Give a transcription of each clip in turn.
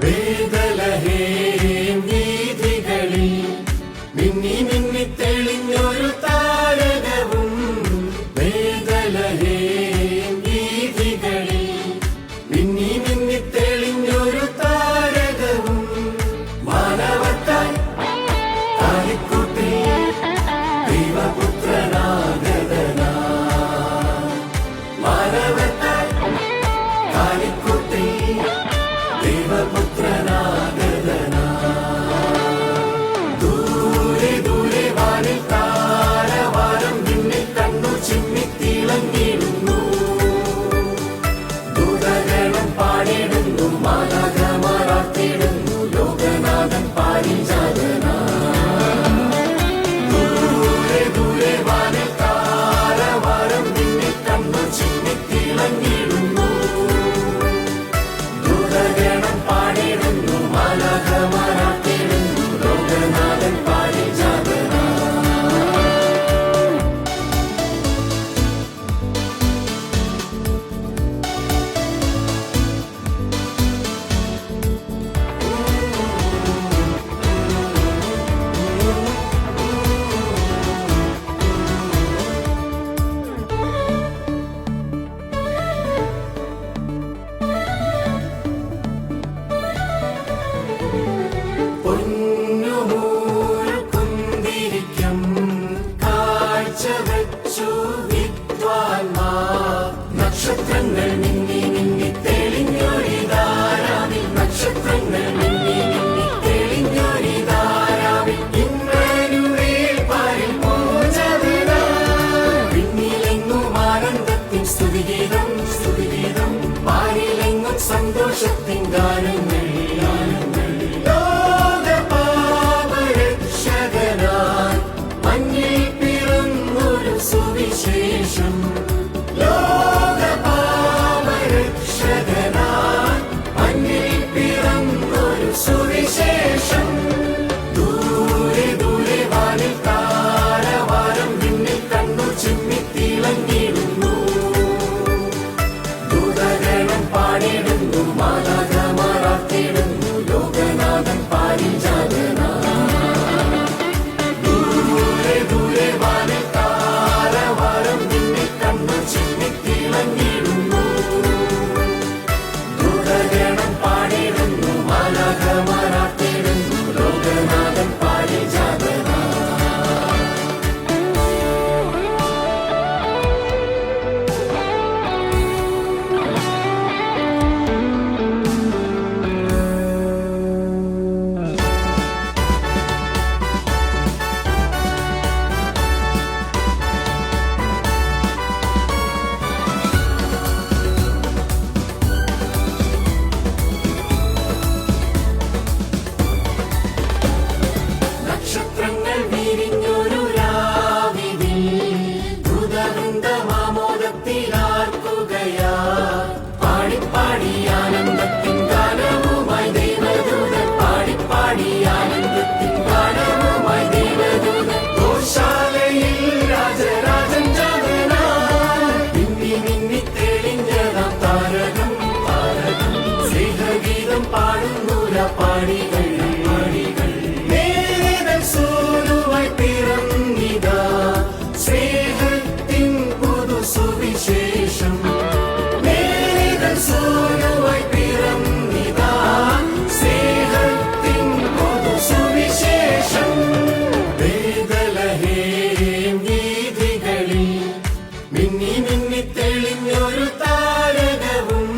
ബേഥലഹേം വീഥികളിൽ മിന്നി മിന്നി തെളിഞ്ഞൊരു താരകവും. ബേഥലഹേം വീഥികളിൽ മിന്നി മിന്നി തെളിഞ്ഞൊരു താരകവും. മാനവർക്കായി കാലിക്കൂട്ടിൽ ദൈവപുത്രനാഗതനായി. മാനവർക്കായി കാലിക്കൂട്ടിൽ ദൂരെ ദൂരെ വാനിൽ താരവാരം നിന്നിൽ കണ്ണു ചിമ്മി തിളങ്ങിടുന്നു. ദൂതഗണം പാടിടുന്നു, മാലാഖമാരാട്ടിടുന്നു, ലോകനാഥൻ പാരിജാതനായി. ദൂരെ ദൂരെ വാനിൽ താരവാരം നിന്നിൽ കണ്ണു ചിമ്മി തിളങ്ങിടുന്നു. ദൂതഗണം പാടിടുന്നു, മാലാഖമാരാട്ടിടുന്നു, ലോകനാഥൻ പാരിജാതനായി. പൊന്നുമൂർക്കുന്തിരിക്കം കാഴ്ചവെച്ചു വിദ്വാൻമാർ. നക്ഷത്രങ്ങൾ മിന്നി മിന്നി തെളിഞ്ഞൊരിതാരാവിൽ. നക്ഷത്രങ്ങൾ മിന്നി മിന്നി തെളിഞ്ഞൊരിതാരാവിൽ. ഇമ്മാനുവേൽ പാരിൽ പൂജകനായി. പിന്നിലെങ്ങും ആനന്ദത്തിൻ സ്തുതിഗീതം സ്തുതിഗീതം. പാരിലെങ്ങും സന്തോഷത്തിൻ ഗാനങ്ങൾ. സുവിശേഷം ലോകപാപരക്ഷകനായി മണ്ണിൽ പിറന്നൊരു സുവിശേഷം. ദൂരെ ദൂരെ വാനിൽ താരവാരം നിന്നിൽ കണ്ണു ചിമ്മി തിളങ്ങിടുന്നു. ദൂതഗണം പാടിടുന്നു, മാലാഖമാരാട്ടിടുന്നു, ലോകനാഥൻ പാരിജാതനായി. ദൂരെ ദൂരെ വാനിൽ താരവാരം നിന്നിൽ കണ്ണു ചിമ്മി തിളങ്ങിടുന്നു. ദൂതഗണം പാടിടുന്നു, മാലാഖമാരാട്ടിടുന്നു, ലോകനാഥൻ പാരിജാതനായി. നക്ഷത്രങ്ങൾ വിരിഞ്ഞൊരു രാവിതിൽ ദൂതവൃന്ദമാമോദത്തിലാർക്കുകയാ. പാടിപ്പാടി ആനന്ദത്തിൻ ഗാനവുമായി ദേവദൂതൻ. പാടിപ്പാടി ആനന്ദത്തിൻ ഗാനവുമായി ദേവദൂതൻ. ഗോശാലയിൽ രാജരാജൻ ജാതനായി. മിന്നി മിന്നി തെളിഞ്ഞതാം താരകം താരകം. സ്നേഹഗീതം പാടുന്നൂര പാടികൾ പാടികൾ. സൂനുവായി പിറന്നിതാ സ്നേഹത്തിൻ പുതു സുവിശേഷം. സൂനുവായി പിറന്നിതാ സ്നേഹത്തിൻ പുതു സുവിശേഷം. ബേഥലഹേം വീഥികളിൽ മിന്നി മിന്നി തെളിഞ്ഞൊരു താരകവും.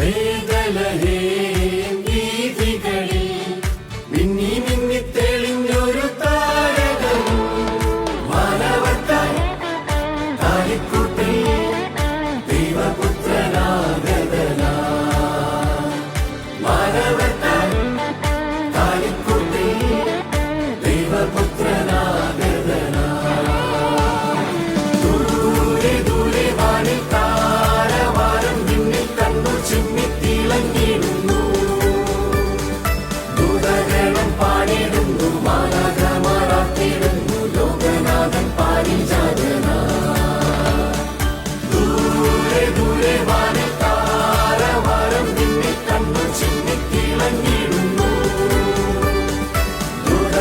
ബേഥലഹേം വീഥികളിൽ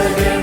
കൃപകൾ